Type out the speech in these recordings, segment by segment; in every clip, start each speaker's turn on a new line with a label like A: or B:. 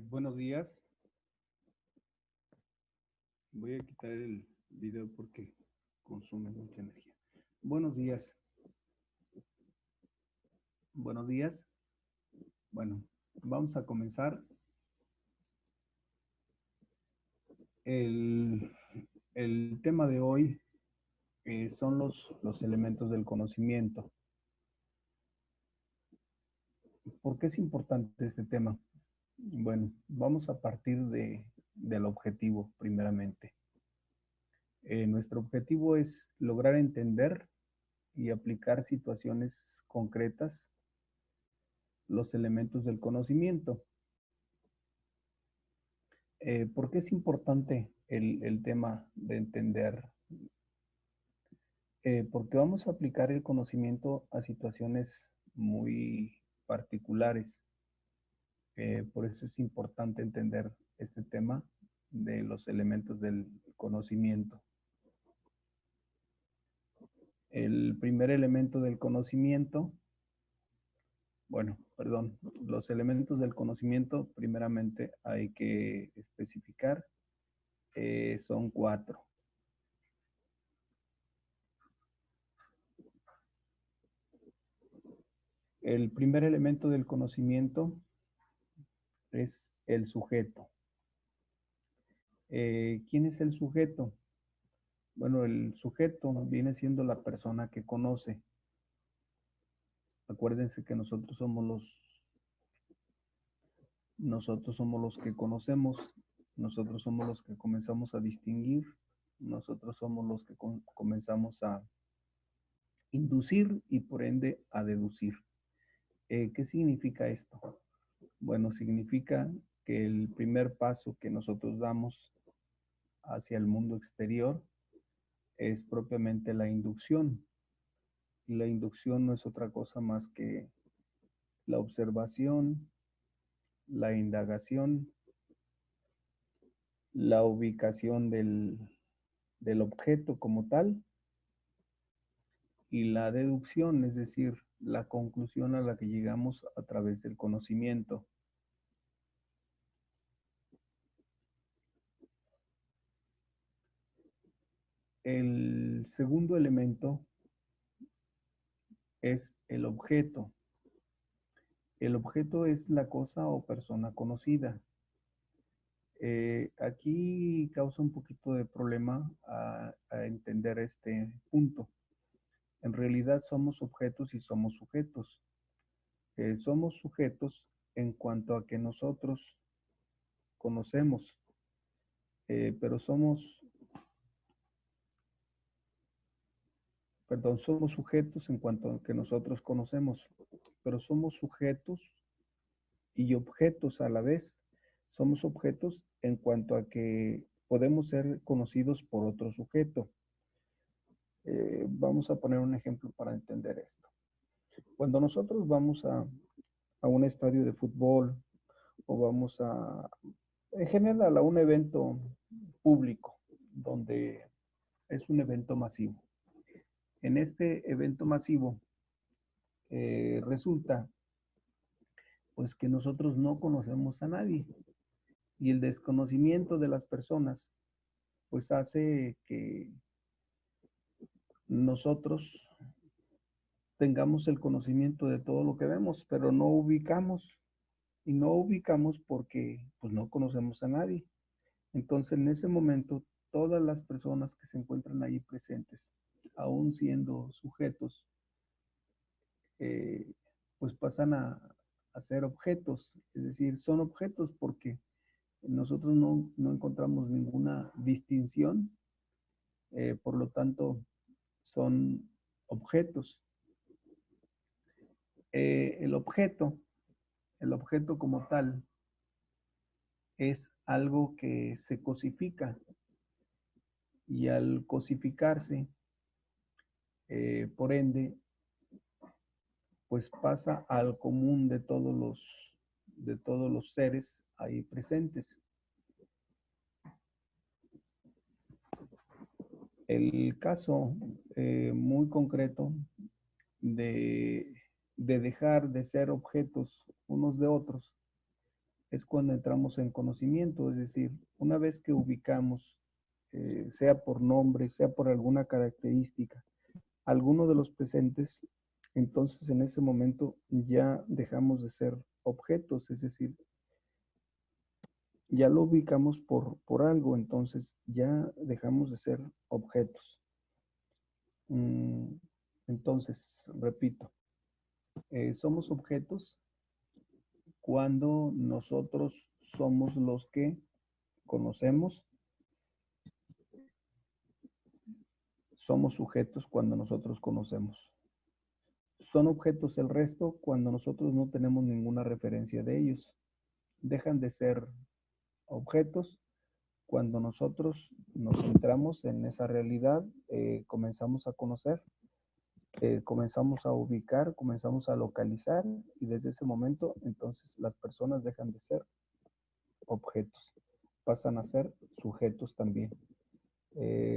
A: Buenos días. Voy a quitar el video porque consume mucha energía. Buenos días. Buenos días. Bueno, vamos a comenzar. El, el tema de hoy son los elementos del conocimiento. ¿Por qué es importante este tema? Bueno, vamos a partir del objetivo primeramente. Nuestro objetivo es lograr entender y aplicar situaciones concretas los elementos del conocimiento. ¿Por qué es importante el tema de entender? Porque vamos a aplicar el conocimiento a situaciones muy particulares. Por eso es importante entender este tema de los elementos del conocimiento. El primer elemento del conocimiento, los elementos del conocimiento, primeramente hay que especificar, son 4. El primer elemento del conocimiento es el sujeto. ¿Quién es el sujeto? Bueno, el sujeto viene siendo la persona que conoce. Acuérdense que nosotros somos los que conocemos, nosotros somos los que comenzamos a distinguir, nosotros somos los que comenzamos a inducir y por ende a deducir. ¿Qué significa esto? Bueno, significa que el primer paso que nosotros damos hacia el mundo exterior es propiamente la inducción. Y la inducción no es otra cosa más que la observación, la indagación, la ubicación del objeto como tal y la deducción, es decir, la conclusión a la que llegamos a través del conocimiento. El segundo elemento es el objeto. El objeto es la cosa o persona conocida. Aquí causa un poquito de problema a entender este punto. En realidad somos objetos y somos sujetos. Somos sujetos en cuanto a que nosotros conocemos, pero somos sujetos en cuanto a que nosotros conocemos, pero somos sujetos y objetos a la vez. Somos objetos en cuanto a que podemos ser conocidos por otro sujeto. Vamos a poner un ejemplo para entender esto. Cuando nosotros vamos a un estadio de fútbol o vamos en general, a un evento público, donde es un evento masivo. En este evento masivo, resulta pues que nosotros no conocemos a nadie y el desconocimiento de las personas pues hace que nosotros tengamos el conocimiento de todo lo que vemos, pero no ubicamos y no ubicamos porque pues no conocemos a nadie. Entonces en ese momento todas las personas que se encuentran ahí presentes, aún siendo sujetos, pues pasan a ser objetos, es decir, son objetos porque nosotros no encontramos ninguna distinción, por lo tanto son objetos. El objeto como tal es algo que se cosifica y al cosificarse, por ende, pues pasa al común de todos los seres ahí presentes. El caso muy concreto de dejar de ser objetos unos de otros es cuando entramos en conocimiento, es decir, una vez que ubicamos, sea por nombre, sea por alguna característica, alguno de los presentes, entonces en ese momento ya dejamos de ser objetos, es decir, ya lo ubicamos por algo, entonces ya dejamos de ser objetos. Entonces, repito, somos objetos cuando nosotros somos los que conocemos, somos sujetos cuando nosotros conocemos. Son objetos el resto cuando nosotros no tenemos ninguna referencia de ellos. Dejan de ser objetos cuando nosotros nos centramos en esa realidad, comenzamos a conocer, comenzamos a ubicar, comenzamos a localizar y desde ese momento entonces las personas dejan de ser objetos, pasan a ser sujetos también.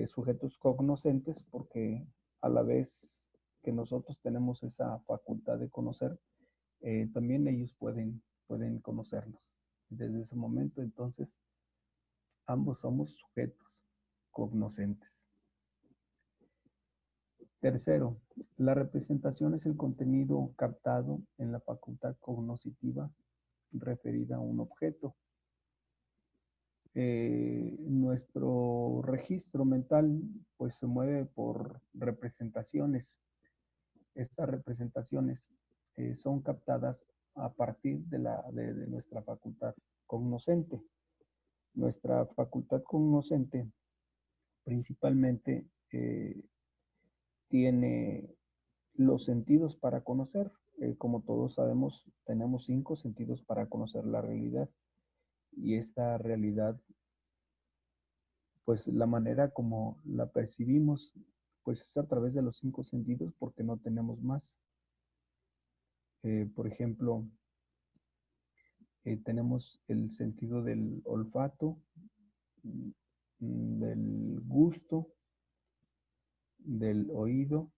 A: Sujetos cognoscentes porque a la vez que nosotros tenemos esa facultad de conocer, también ellos pueden conocernos. Desde ese momento entonces ambos somos sujetos cognoscentes. Tercero, la representación es el contenido captado en la facultad cognoscitiva referida a un objeto. Nuestro registro mental pues se mueve por representaciones. Estas representaciones son captadas a partir de nuestra facultad cognoscente. Nuestra facultad cognoscente principalmente tiene los sentidos para conocer. Como todos sabemos, tenemos 5 sentidos para conocer la realidad. Y esta realidad, pues la manera como la percibimos, pues es a través de los 5 sentidos porque no tenemos más. Por ejemplo, tenemos el sentido del olfato, del gusto, del oído,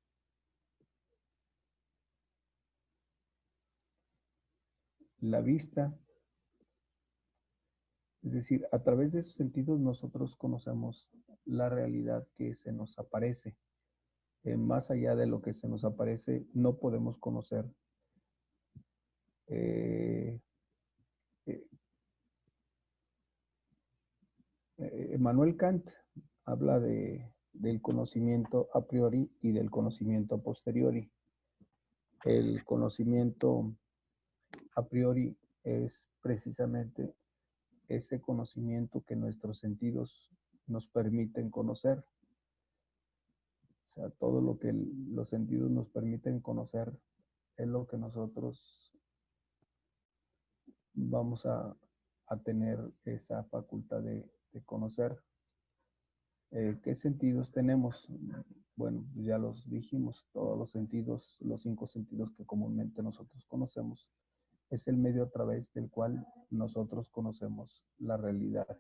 A: la vista. Es decir, a través de esos sentidos nosotros conocemos la realidad que se nos aparece. Más allá de lo que se nos aparece, no podemos conocer. Emmanuel Kant habla del conocimiento a priori y del conocimiento a posteriori. El conocimiento a priori es precisamente ese conocimiento que nuestros sentidos nos permiten conocer. O sea, todo lo que los sentidos nos permiten conocer es lo que nosotros vamos a tener esa facultad de conocer. ¿Qué sentidos tenemos? Bueno, ya los dijimos, todos los sentidos, los 5 sentidos que comúnmente nosotros conocemos, es el medio a través del cual nosotros conocemos la realidad.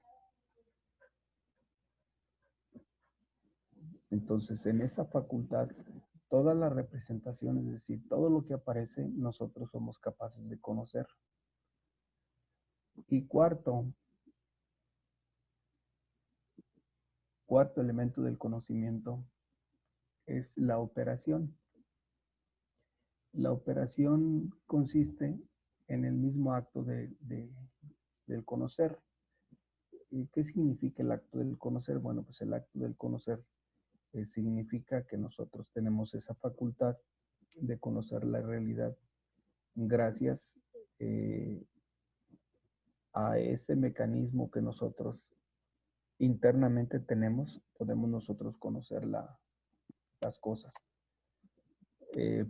A: Entonces, en esa facultad, toda la representación, es decir, todo lo que aparece, nosotros somos capaces de conocer. Y cuarto elemento del conocimiento es la operación. La operación consiste en el mismo acto del conocer. ¿Y qué significa el acto del conocer? Bueno, pues el acto del conocer significa que nosotros tenemos esa facultad de conocer la realidad gracias a ese mecanismo que nosotros internamente tenemos, podemos nosotros conocer las cosas.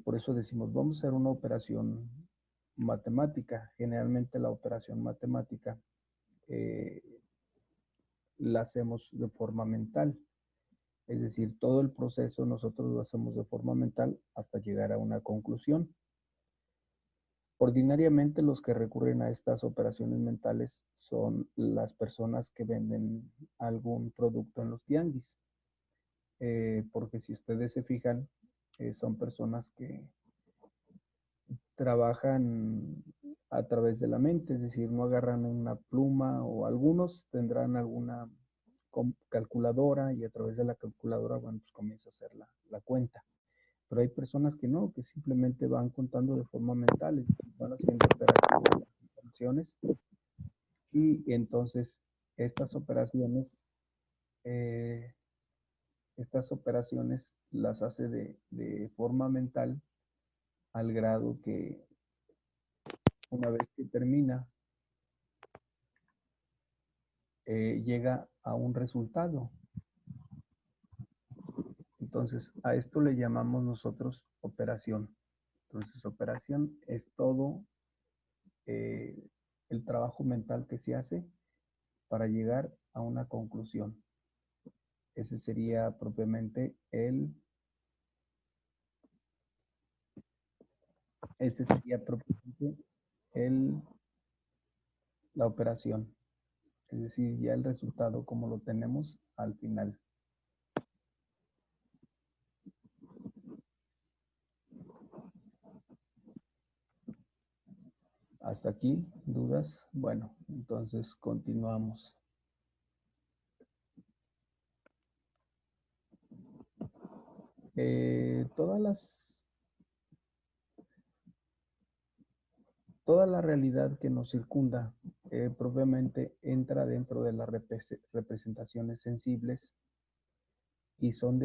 A: Por eso decimos, vamos a hacer una operación matemática. Generalmente la operación matemática la hacemos de forma mental. Es decir, todo el proceso nosotros lo hacemos de forma mental hasta llegar a una conclusión. Ordinariamente los que recurren a estas operaciones mentales son las personas que venden algún producto en los tianguis. Porque si ustedes se fijan, son personas que trabajan a través de la mente, es decir, no agarran una pluma o algunos tendrán alguna calculadora y a través de la calculadora, bueno, pues comienza a hacer la cuenta. Pero hay personas que no, que simplemente van contando de forma mental, es decir, van haciendo operaciones y entonces estas operaciones, eh, estas operaciones las hace de forma mental al grado que una vez que termina, llega a un resultado. Entonces, a esto le llamamos nosotros operación. Entonces, operación es todo eh, el trabajo mental que se hace para llegar a una conclusión. Ese sería propiamente ese sería propiamente el, la operación. Es decir, ya el resultado como lo tenemos al final. Hasta aquí, dudas. Bueno, entonces continuamos. Toda la realidad que nos circunda propiamente entra dentro de las representaciones sensibles y son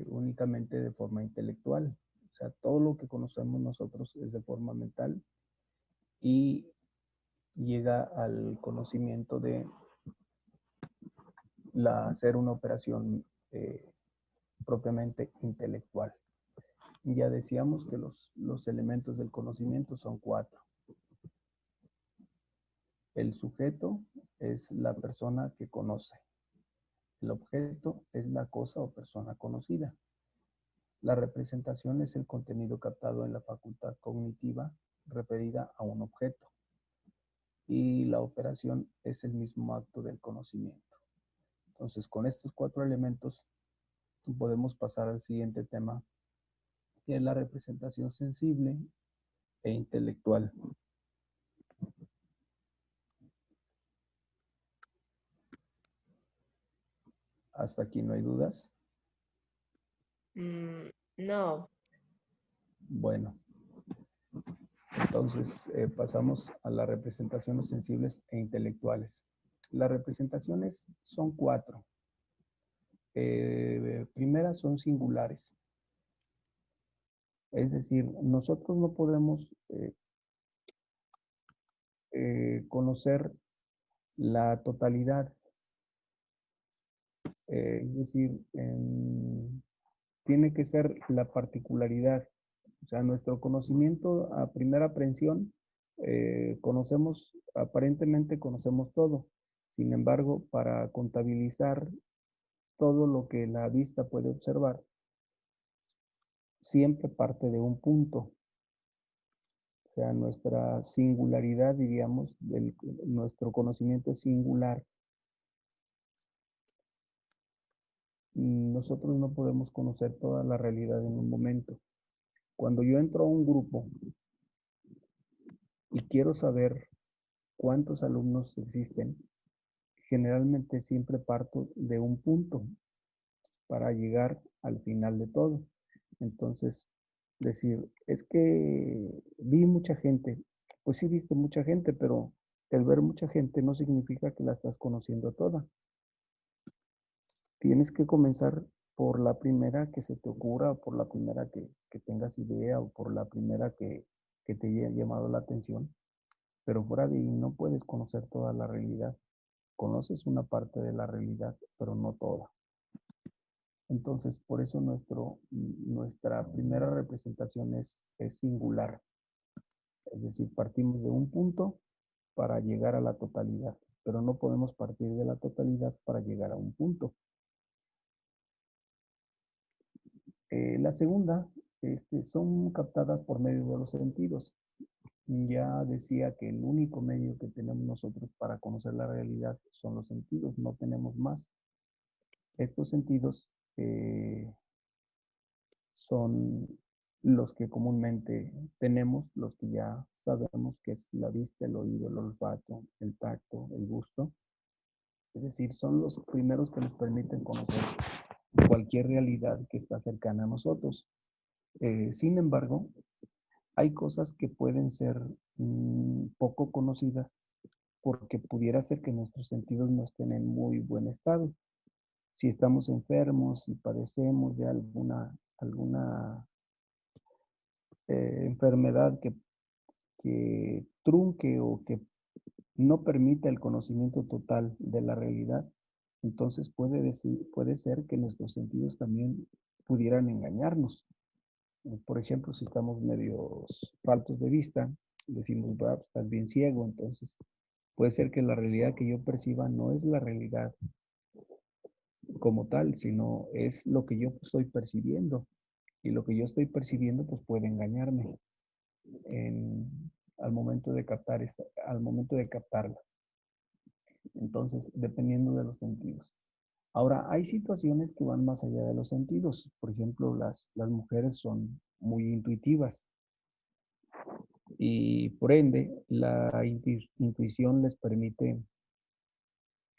A: únicamente de forma intelectual. O sea, todo lo que conocemos nosotros es de forma mental y llega al conocimiento de hacer una operación propiamente intelectual. Ya decíamos que los elementos del conocimiento son 4. El sujeto es la persona que conoce. El objeto es la cosa o persona conocida. La representación es el contenido captado en la facultad cognitiva referida a un objeto. Y la operación es el mismo acto del conocimiento. Entonces, con estos 4 elementos podemos pasar al siguiente tema, que es la representación sensible e intelectual. Hasta aquí no hay dudas.
B: No.
A: Bueno, entonces pasamos a las representaciones sensibles e intelectuales. Las representaciones son 4. Primeras son singulares. Es decir, nosotros no podemos conocer la totalidad. Es decir, tiene que ser la particularidad. O sea, nuestro conocimiento a primera aprehensión, aparentemente conocemos todo. Sin embargo, para contabilizar todo lo que la vista puede observar, siempre parte de un punto. O sea, nuestra singularidad, diríamos, nuestro conocimiento es singular. Nosotros no podemos conocer toda la realidad en un momento. Cuando yo entro a un grupo y quiero saber cuántos alumnos existen, generalmente siempre parto de un punto para llegar al final de todo. Entonces, decir, es que vi mucha gente. Pues sí viste mucha gente, pero el ver mucha gente no significa que la estás conociendo toda. Tienes que comenzar por la primera que se te ocurra, o por la primera que tengas idea, o por la primera que te haya llamado la atención. Pero fuera de ahí no puedes conocer toda la realidad. Conoces una parte de la realidad, pero no toda. Entonces, por eso nuestra primera representación es singular. Es decir, partimos de un punto para llegar a la totalidad, pero no podemos partir de la totalidad para llegar a un punto. La segunda son captadas por medio de los sentidos. Ya decía que el único medio que tenemos nosotros para conocer la realidad son los sentidos, no tenemos más. Estos sentidos son los que comúnmente tenemos, los que ya sabemos que es la vista, el oído, el olfato, el tacto, el gusto. Es decir, son los primeros que nos permiten conocer cualquier realidad que está cercana a nosotros. Sin embargo, hay cosas que pueden ser poco conocidas porque pudiera ser que nuestros sentidos no estén en muy buen estado. Si estamos enfermos, si padecemos de alguna enfermedad que trunque o que no permita el conocimiento total de la realidad, entonces puede ser que nuestros sentidos también pudieran engañarnos. Por ejemplo, si estamos medios faltos de vista, decimos, va, pues, estás bien ciego, entonces puede ser que la realidad que yo perciba no es la realidad como tal, sino es lo que yo estoy percibiendo. Y lo que yo estoy percibiendo, pues puede engañarme en, al momento de captarla. Entonces, dependiendo de los sentidos. Ahora, hay situaciones que van más allá de los sentidos. Por ejemplo, las mujeres son muy intuitivas y por ende la intuición les permite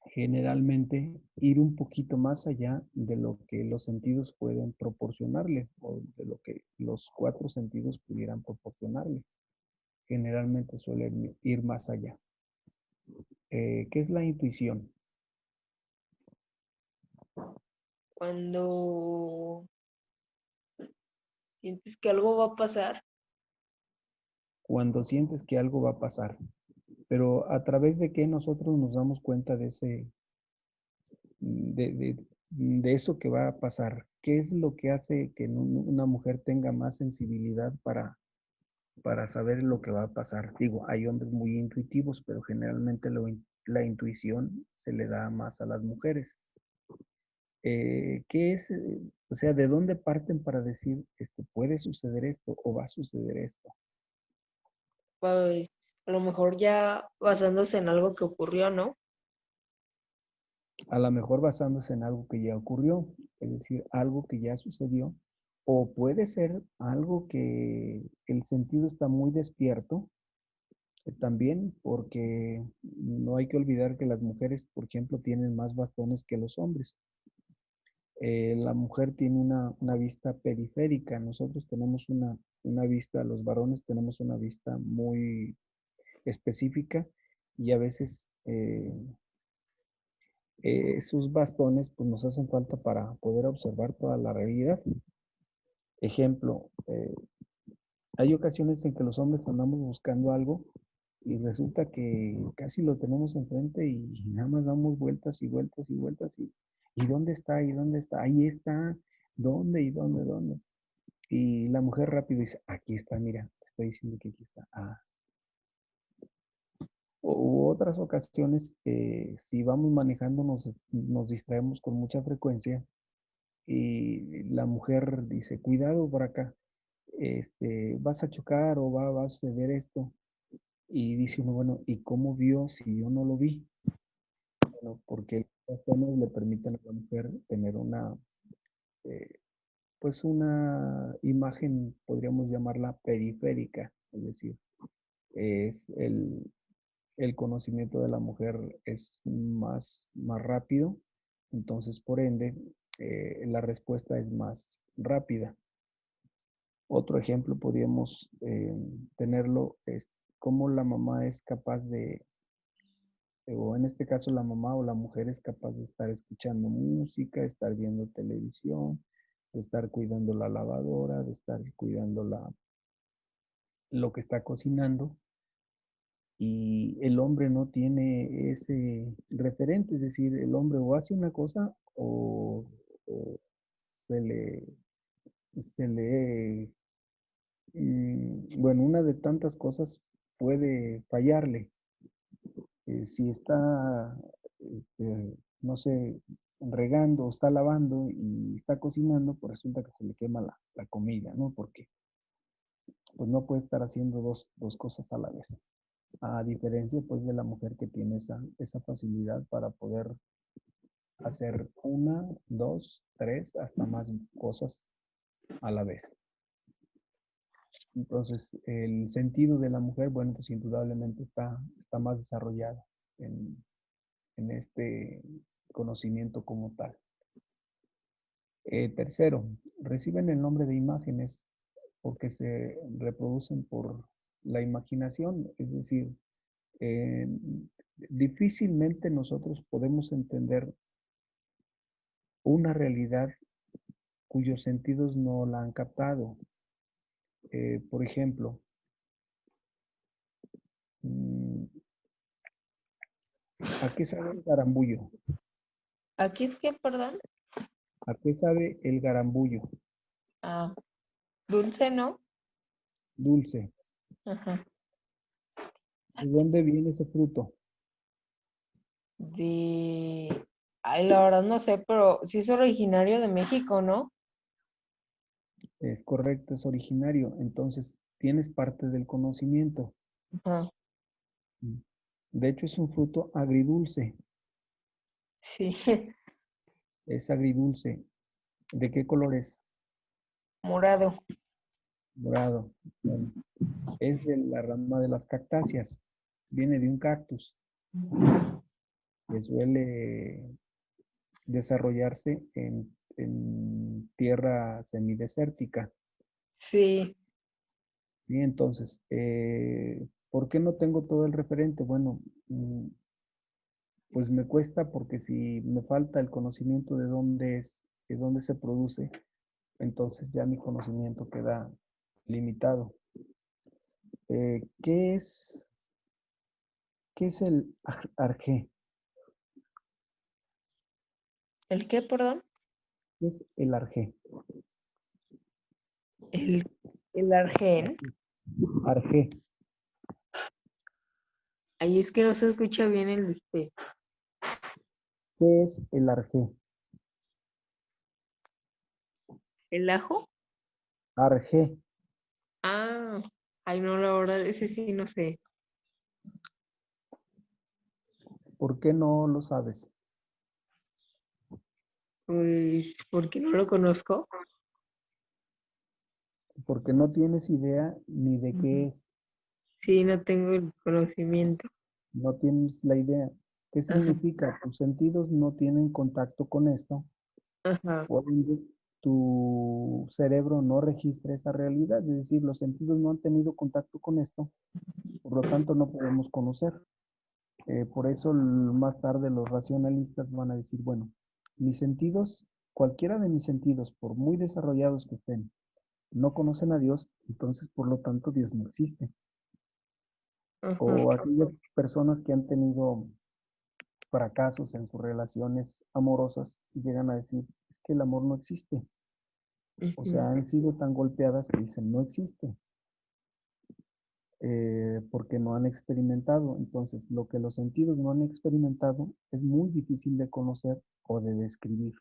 A: generalmente ir un poquito más allá de lo que los sentidos pueden proporcionarle o de lo que los cuatro sentidos pudieran proporcionarle. Generalmente suelen ir más allá. ¿Qué es la intuición?
B: Cuando sientes que algo va a pasar,
A: Cuando sientes que algo va a pasar, pero a través de qué nosotros nos damos cuenta de eso que va a pasar. ¿Qué es lo que hace que una mujer tenga más sensibilidad para saber lo que va a pasar? Digo, hay hombres muy intuitivos, pero generalmente la intuición se le da más a las mujeres. ¿Qué es, o sea, de dónde parten para decir, puede suceder esto o va a suceder esto?
B: pues a lo mejor ya basándose en algo que ocurrió, ¿no?
A: A lo mejor basándose en algo que ya ocurrió, es decir, algo que ya sucedió, o puede ser algo que el sentido está muy despierto, también porque no hay que olvidar que las mujeres, por ejemplo, tienen más bastones que los hombres. La mujer tiene una vista periférica, nosotros tenemos una vista, los varones tenemos una vista muy específica y a veces sus bastones pues, nos hacen falta para poder observar toda la realidad. Ejemplo, hay ocasiones en que los hombres andamos buscando algo y resulta que casi lo tenemos enfrente y nada más damos vueltas y vueltas y vueltas ¿y dónde está? ¿Y dónde está? Ahí está. ¿Dónde? ¿Y dónde? ¿Dónde? Y la mujer rápido dice, aquí está, mira, te estoy diciendo que aquí está. Ah. U otras ocasiones, si vamos manejando, nos distraemos con mucha frecuencia y la mujer dice, cuidado por acá, vas a chocar o va a suceder esto. Y dice uno, bueno, ¿y cómo vio si yo no lo vi? Bueno, porque los tonos le permiten a la mujer tener eh, pues una imagen, podríamos llamarla periférica, es decir, es el conocimiento de la mujer es más rápido, entonces por ende la respuesta es más rápida. Otro ejemplo podríamos tenerlo es cómo la mamá es capaz o en este caso la mamá o la mujer es capaz de estar escuchando música, estar viendo televisión, de estar cuidando la lavadora, de estar cuidando lo que está cocinando. Y el hombre no tiene ese referente, es decir, el hombre o hace una cosa o se le, se le, bueno, una de tantas cosas puede fallarle. Si está, no sé, regando o está lavando y está cocinando, pues resulta que se le quema la comida, ¿no? Porque pues no puede estar haciendo dos cosas a la vez. A diferencia pues de la mujer que tiene esa facilidad para poder hacer una, dos, tres, hasta más cosas a la vez. Entonces, el sentido de la mujer, bueno, pues indudablemente está más desarrollado en este conocimiento como tal. Tercero, reciben el nombre de imágenes porque se reproducen por la imaginación, es decir, eh, difícilmente nosotros podemos entender una realidad cuyos sentidos no la han captado. Por ejemplo, mm, ¿a qué sabe el garambullo?
B: Aquí es que, perdón.
A: ¿A qué sabe el garambullo?
B: Ah, dulce, ¿no?
A: Dulce.
B: Ajá.
A: ¿De dónde viene ese fruto?
B: De... Ay, la verdad no sé, pero sí es originario de México, ¿no?
A: Es correcto, es originario. Entonces, tienes parte del conocimiento.
B: Ajá.
A: De hecho, es un fruto agridulce.
B: Sí,
A: Es agridulce. ¿De qué color es?
B: morado.
A: Dorado. Bueno, es de la rama de las cactáceas. Viene de un cactus que suele desarrollarse en tierra semidesértica.
B: Sí.
A: Y entonces, ¿por qué no tengo todo el referente? Bueno, pues me cuesta porque si me falta el conocimiento de dónde es, de dónde se produce, entonces ya mi conocimiento queda limitado. ¿Qué es el arjé?
B: ¿El qué, perdón?
A: ¿Qué es el arjé?
B: El, el argén.
A: Arjé.
B: Ahí es que no se escucha bien el
A: ¿Qué es el arjé?
B: el ajo.
A: Arjé.
B: Ah, ay no, la verdad, ese sí no sé.
A: ¿Por qué no lo sabes?
B: Pues porque no lo conozco.
A: Porque no tienes idea ni de qué
B: Ujú.
A: es,
B: Sí, no tengo el conocimiento.
A: no tienes la idea. ¿Qué
B: Ajá,
A: significa? Tus sentidos no tienen contacto con esto,
B: ajá,
A: por ende, tu cerebro no registra esa realidad, es decir, los sentidos no han tenido contacto con esto, por lo tanto no podemos conocer. Por eso más tarde los racionalistas van a decir, bueno, mis sentidos, cualquiera de mis sentidos, por muy desarrollados que estén, no conocen a Dios, entonces por lo tanto Dios no existe.
B: ajá.
A: O aquellas personas que han tenido fracasos en sus relaciones amorosas y llegan a decir, es que el amor no existe. O
B: Ujú,
A: sea, han sido tan golpeadas que dicen, no existe, porque no han experimentado. Entonces, lo que los sentidos no han experimentado es muy difícil de conocer o de describir.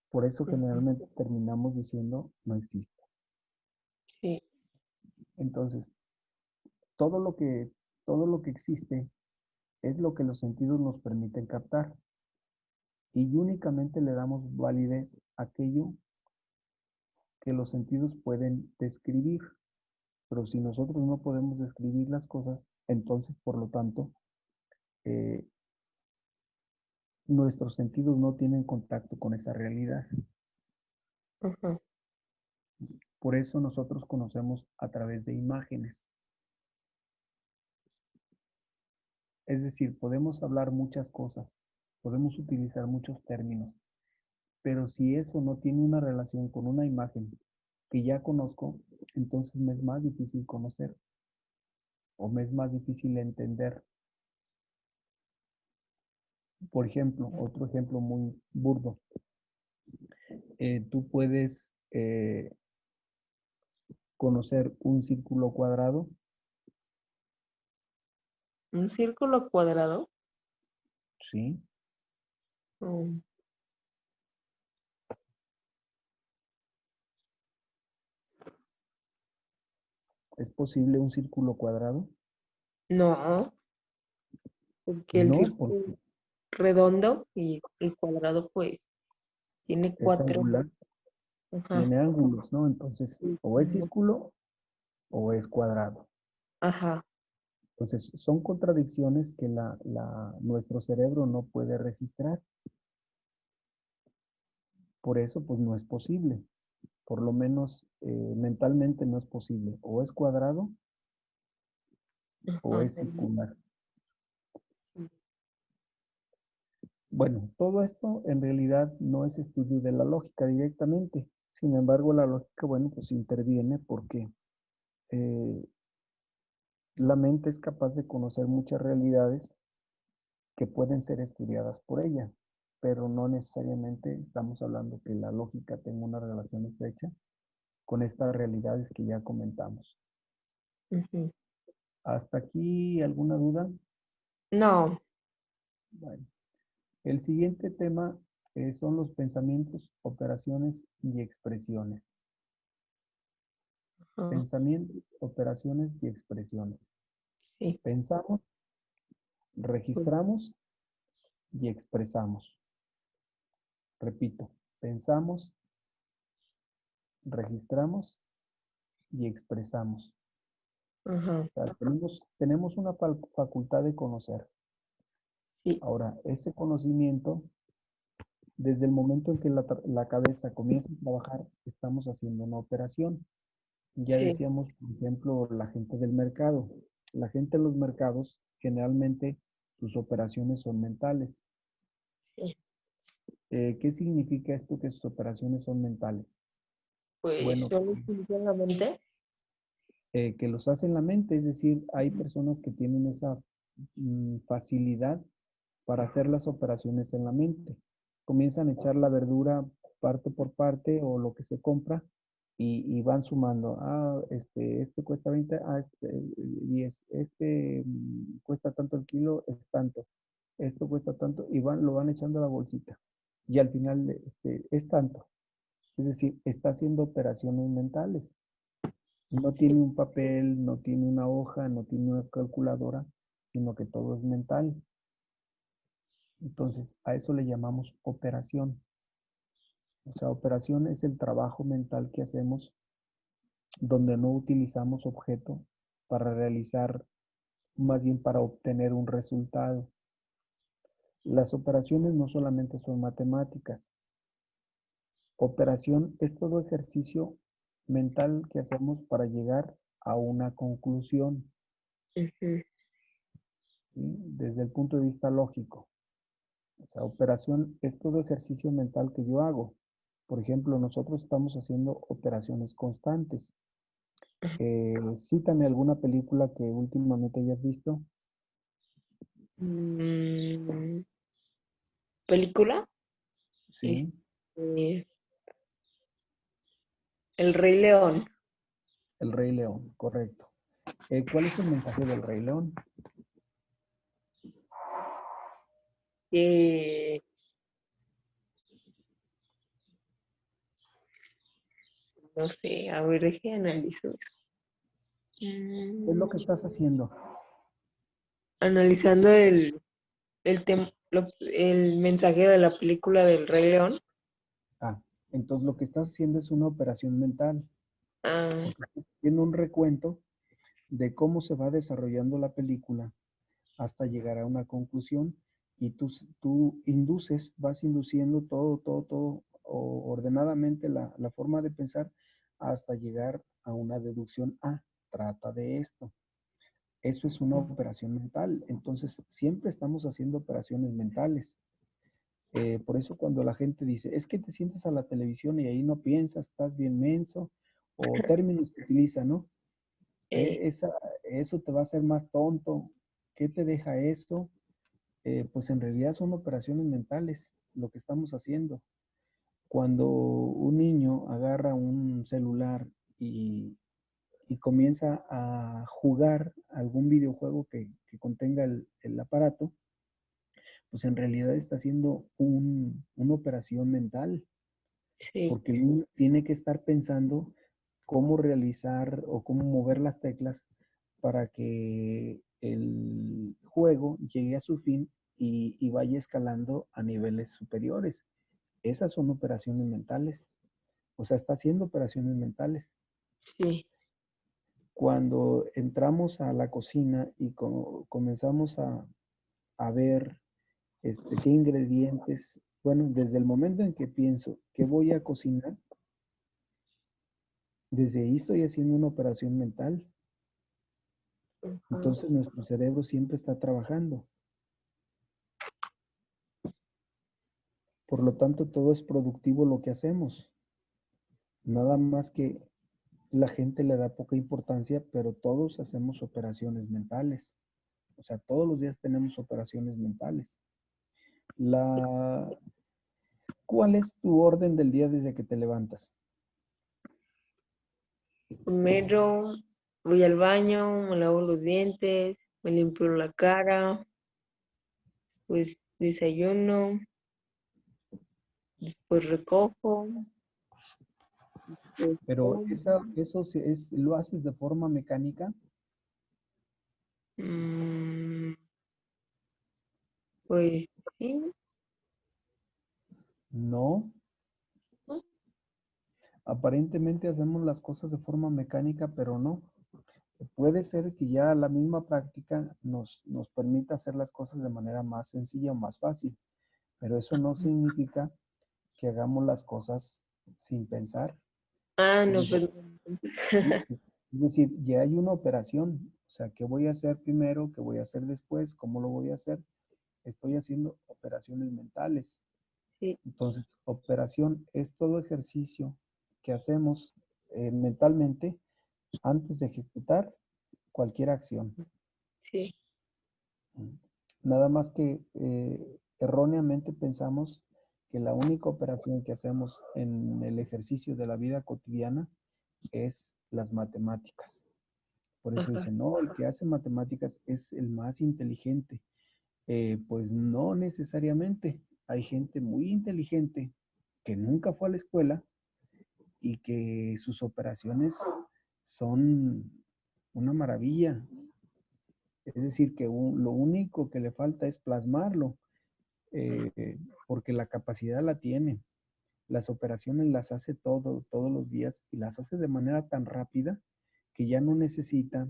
A: Por eso
B: ujú.
A: generalmente terminamos diciendo, no existe.
B: Sí,
A: Entonces, todo lo que, todo lo que existe es lo que los sentidos nos permiten captar y únicamente le damos validez a aquello que los sentidos pueden describir. Pero si nosotros no podemos describir las cosas, entonces, por lo tanto, eh, nuestros sentidos no tienen contacto con esa realidad.
B: ajá,
A: Por eso nosotros conocemos a través de imágenes. Es decir, podemos hablar muchas cosas, podemos utilizar muchos términos, pero si eso no tiene una relación con una imagen que ya conozco, entonces me es más difícil conocer o me es más difícil entender. Por ejemplo, otro ejemplo muy burdo. Tú puedes conocer un círculo cuadrado,
B: un círculo cuadrado.
A: ¿sí?
B: Mm,
A: ¿Es posible un círculo cuadrado?
B: no, porque el
A: No,
B: círculo
A: porque
B: es redondo y el cuadrado pues tiene
A: es
B: cuatro.
A: angular,
B: Ajá.
A: tiene ángulos, ¿no? Entonces,
B: Sí,
A: o es
B: no,
A: círculo o es cuadrado.
B: Ajá.
A: Entonces, son contradicciones que nuestro cerebro no puede registrar. Por eso, pues no es posible. Por lo menos mentalmente no es posible. O es cuadrado o
B: Ajá.
A: es circular.
B: Sí.
A: Bueno, todo esto en realidad no es estudio de la lógica directamente. Sin embargo, la lógica, bueno, pues interviene porque eh, la mente es capaz de conocer muchas realidades que pueden ser estudiadas por ella, pero no necesariamente estamos hablando que la lógica tenga una relación estrecha con estas realidades que ya comentamos.
B: Ujú.
A: ¿Hasta aquí alguna duda?
B: No.
A: Bueno, el siguiente tema son los pensamientos, operaciones y expresiones.
B: Ajá.
A: Pensamientos, operaciones y expresiones.
B: Sí.
A: Pensamos,
B: Pues,
A: registramos y expresamos. Repito, pensamos, registramos y expresamos.
B: ajá.
A: O sea, tenemos una facultad de conocer.
B: Sí.
A: Ahora, ese conocimiento, desde el momento en que la cabeza comienza a trabajar, estamos haciendo una operación. Ya
B: Sí.
A: decíamos, por ejemplo, la gente del mercado. La gente de los mercados, generalmente, sus operaciones son mentales.
B: Sí.
A: ¿Qué significa esto que sus operaciones son mentales?
B: Pues
A: Bueno,
B: solo sinceramente.
A: que los hace en la mente, es decir, hay personas que tienen esa facilidad para hacer las operaciones en la mente. Comienzan a echar la verdura parte por parte o lo que se compra y van sumando. Ah, este cuesta 20, ah, 10, cuesta tanto el kilo, es tanto. Esto cuesta tanto y lo van echando a la bolsita. Y al final es tanto. Es decir, está haciendo operaciones mentales. No
B: Sí.
A: tiene un papel, no tiene una hoja, no tiene una calculadora, sino que todo es mental. Entonces, a eso le llamamos operación. O sea, operación es el trabajo mental que hacemos donde no utilizamos objeto para realizar, más bien para obtener un resultado. Las operaciones no solamente son matemáticas. Operación es todo ejercicio mental que hacemos para llegar a una conclusión,
B: Ujú.
A: ¿sí? Desde el punto de vista lógico. O sea, operación es todo ejercicio mental que yo hago. Por ejemplo, nosotros estamos haciendo operaciones constantes. Cítame alguna película que últimamente hayas visto.
B: Mm, ¿película?
A: Sí,
B: Este, El Rey León.
A: El Rey León, correcto. ¿Cuál es el mensaje del Rey León?
B: Eh, no sé, a ver, deje analizo eso.
A: ¿Qué es lo que estás haciendo?
B: Analizando el mensaje de la película del Rey León.
A: Ah, entonces lo que estás haciendo es una operación mental,
B: Ah,
A: porque estás haciendo un recuento de cómo se va desarrollando la película hasta llegar a una conclusión y tú induces, vas induciendo todo ordenadamente la forma de pensar hasta llegar a una deducción. Ah, trata de esto. Eso es una operación mental. Entonces, siempre estamos haciendo operaciones mentales. Por eso cuando la gente dice, es que te sientes a la televisión y ahí no piensas, estás bien menso, o términos que utiliza, ¿no?
B: eh,
A: Eso te va a hacer más tonto. ¿Qué te deja esto? Pues en realidad son operaciones mentales lo que estamos haciendo. Cuando un niño agarra un celular y, y comienza a jugar algún videojuego que contenga el aparato, pues en realidad está haciendo una operación mental,
B: sí,
A: porque el niño tiene que estar pensando cómo realizar o cómo mover las teclas para que el juego llegue a su fin y vaya escalando a niveles superiores. Esas son operaciones mentales. O sea, está haciendo operaciones mentales.
B: sí.
A: Cuando entramos a la cocina y comenzamos a ver qué ingredientes, bueno, desde el momento en que pienso que voy a cocinar, desde ahí estoy haciendo una operación mental.
B: Ajá.
A: Entonces nuestro cerebro siempre está trabajando. Por lo tanto, todo es productivo lo que hacemos. Nada más que la gente le da poca importancia, pero todos hacemos operaciones mentales. O sea, todos los días tenemos operaciones mentales. La, ¿Cuál es tu orden del día desde que te levantas?
B: Primero voy al baño, me lavo los dientes, me limpio la cara, pues desayuno, después recojo, pues,
A: Pero
B: como.
A: ¿lo haces de forma mecánica?
B: Mm, pues sí,
A: No.
B: ¿no?
A: Aparentemente hacemos las cosas de forma mecánica, pero no. Puede ser que ya la misma práctica nos permita hacer las cosas de manera más sencilla o más fácil, pero eso no significa que hagamos las cosas sin pensar.
B: Ah,
A: Es
B: no,
A: decir,
B: pues
A: sí, es decir, ya hay una operación, o sea, ¿qué voy a hacer primero? ¿Qué voy a hacer después? ¿Cómo lo voy a hacer? Estoy haciendo operaciones mentales.
B: sí,
A: Entonces, operación es todo ejercicio que hacemos mentalmente antes de ejecutar cualquier acción.
B: sí,
A: Nada más que erróneamente pensamos que la única operación que hacemos en el ejercicio de la vida cotidiana es las matemáticas. Por eso
B: ajá,
A: dicen, no, el que hace matemáticas es el más inteligente. Pues no necesariamente. Hay gente muy inteligente que nunca fue a la escuela y que sus operaciones son una maravilla. Es decir, que lo único que le falta es plasmarlo, porque la capacidad la tiene. Las operaciones las hace todos los días y las hace de manera tan rápida que ya no necesita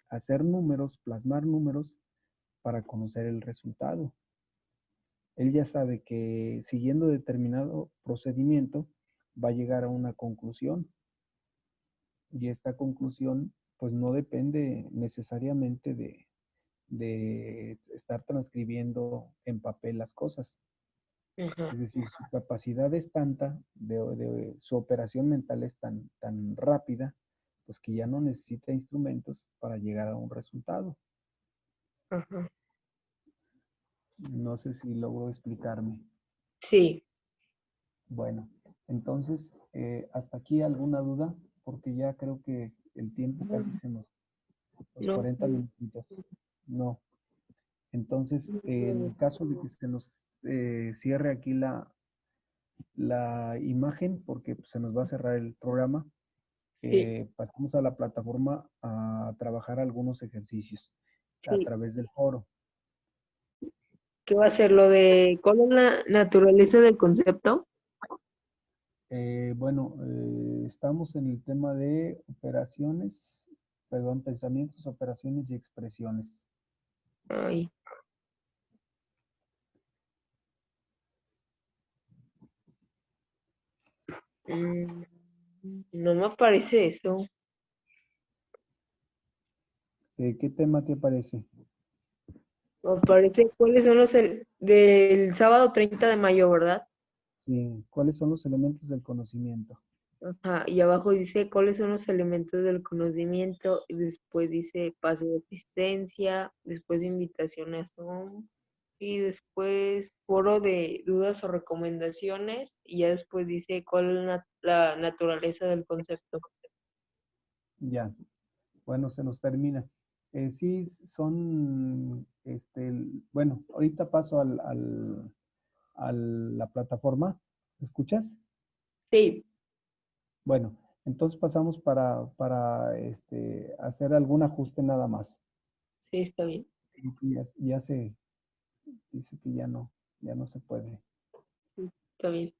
A: hacer números, plasmar números para conocer el resultado. Él ya sabe que siguiendo determinado procedimiento va a llegar a una conclusión y esta conclusión pues no depende necesariamente de estar transcribiendo en papel las cosas.
B: ajá,
A: Es decir, su capacidad es tanta, su operación mental es tan rápida, pues que ya no necesita instrumentos para llegar a un resultado.
B: ajá.
A: No sé si logro explicarme.
B: Sí,
A: Bueno, entonces, hasta aquí alguna duda, porque ya creo que el tiempo
B: no,
A: casi los
B: no,
A: 40 minutitos. No. Entonces, en caso de que se nos cierre aquí la imagen, porque pues, se nos va a cerrar el programa,
B: sí,
A: pasamos a la plataforma a trabajar algunos ejercicios a
B: sí.
A: través del foro.
B: ¿Qué va a ser lo de cuál es la naturaleza del concepto?
A: Bueno, estamos en el tema de operaciones, perdón, pensamientos, operaciones y expresiones.
B: Ay, mm, no me aparece eso.
A: ¿Qué tema te parece?
B: Me aparece cuáles son del sábado 30 de mayo, ¿verdad?
A: Sí, ¿cuáles son los elementos del conocimiento?
B: Ajá, y abajo dice cuáles son los elementos del conocimiento, y después dice pase de asistencia, después invitación a Zoom, y después foro de dudas o recomendaciones, y ya después dice cuál es la naturaleza del concepto.
A: Ya, bueno, se nos termina. Sí, son, bueno, ahorita paso a la plataforma. ¿Escuchas?
B: Sí,
A: Bueno, entonces pasamos para hacer algún ajuste nada más.
B: sí, está bien.
A: Y ya se dice que ya no se puede.
B: Sí, está bien.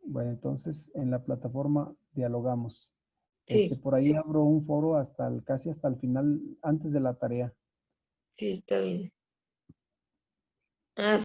A: Bueno, entonces en la plataforma dialogamos.
B: Sí,
A: Por ahí abro un foro casi hasta el final, antes de la tarea.
B: sí, está bien. Ah,